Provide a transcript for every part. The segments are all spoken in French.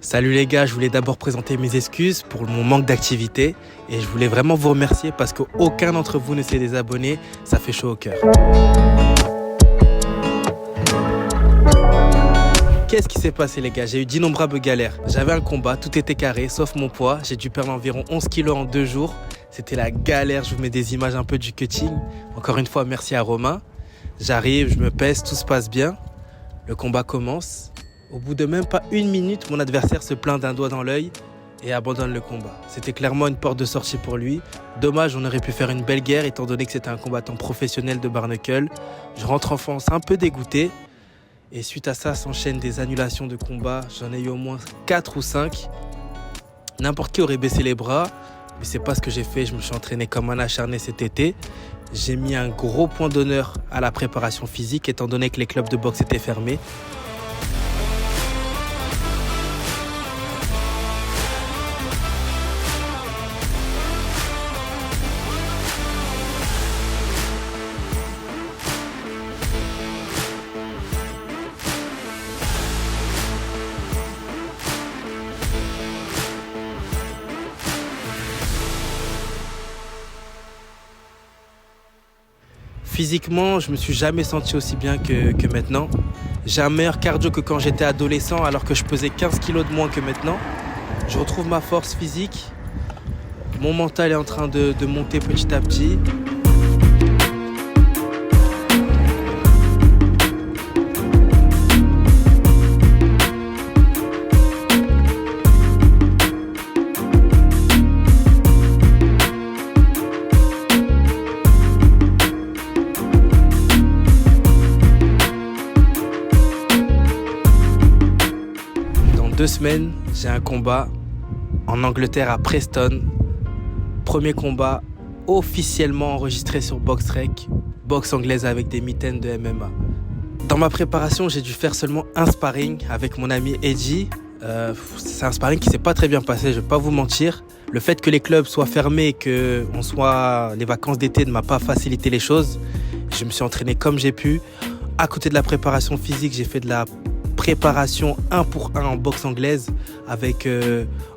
Salut les gars, je voulais d'abord présenter mes excuses pour mon manque d'activité et je voulais vraiment vous remercier parce qu'aucun d'entre vous ne s'est désabonné, ça fait chaud au cœur. Qu'est-ce qui s'est passé les gars? J'ai eu d'innombrables galères. J'avais un combat, tout était carré, sauf mon poids. J'ai dû perdre environ 11 kilos en 2 jours. C'était la galère, je vous mets des images un peu du cutting. Encore une fois, merci à Romain. J'arrive, je me pèse, tout se passe bien. Le combat commence. Au bout de même pas 1 minute, mon adversaire se plaint d'un doigt dans l'œil et abandonne le combat. C'était clairement une porte de sortie pour lui. Dommage, on aurait pu faire une belle guerre étant donné que c'était un combattant professionnel de bare-knuckle. Je rentre en France un peu dégoûté. Et suite à ça, s'enchaînent des annulations de combats. J'en ai eu au moins 4 ou 5. N'importe qui aurait baissé les bras. Mais c'est pas ce que j'ai fait. Je me suis entraîné comme un acharné cet été. J'ai mis un gros point d'honneur à la préparation physique étant donné que les clubs de boxe étaient fermés. Physiquement, je me suis jamais senti aussi bien que maintenant. J'ai un meilleur cardio que quand j'étais adolescent alors que je pesais 15 kilos de moins que maintenant. Je retrouve ma force physique. Mon mental est en train de monter petit à petit. Dans 2 semaines, j'ai un combat en Angleterre à Preston. Premier combat officiellement enregistré sur BoxRec, boxe anglaise avec des mitaines de MMA. Dans ma préparation, j'ai dû faire seulement un sparring avec mon ami Eddie. C'est un sparring qui s'est pas très bien passé, je vais pas vous mentir. Le fait que les clubs soient fermés et que les vacances d'été ne m'a pas facilité les choses. Je me suis entraîné comme j'ai pu. À côté de la préparation physique, j'ai fait de la préparation 1 pour 1 en boxe anglaise avec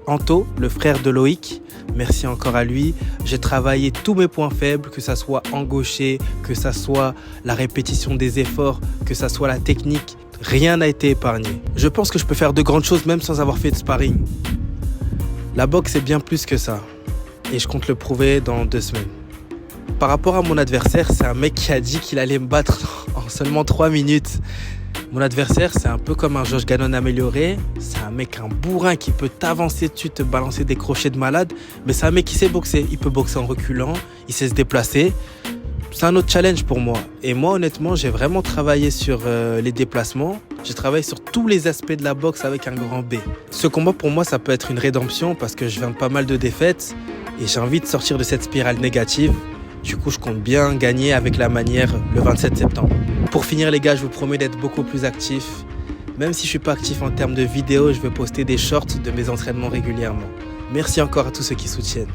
Anto, le frère de Loïc. Merci encore à lui. J'ai travaillé tous mes points faibles, que ça soit en gaucher, que ça soit la répétition des efforts, que ça soit la technique. Rien n'a été épargné. Je pense que je peux faire de grandes choses même sans avoir fait de sparring. La boxe est bien plus que ça. Et je compte le prouver dans 2 semaines. Par rapport à mon adversaire, c'est un mec qui a dit qu'il allait me battre en seulement 3 minutes. Mon adversaire, c'est un peu comme un Josh Gannon amélioré. C'est un mec, un bourrin qui peut t'avancer dessus, te balancer des crochets de malade. Mais c'est un mec qui sait boxer. Il peut boxer en reculant, il sait se déplacer. C'est un autre challenge pour moi. Et moi, honnêtement, j'ai vraiment travaillé sur les déplacements. J'ai travaillé sur tous les aspects de la boxe avec un grand B. Ce combat, pour moi, ça peut être une rédemption parce que je viens de pas mal de défaites. Et j'ai envie de sortir de cette spirale négative. Du coup, je compte bien gagner avec la manière le 27 septembre. Pour finir les gars, je vous promets d'être beaucoup plus actif. Même si je ne suis pas actif en termes de vidéos, je vais poster des shorts de mes entraînements régulièrement. Merci encore à tous ceux qui soutiennent.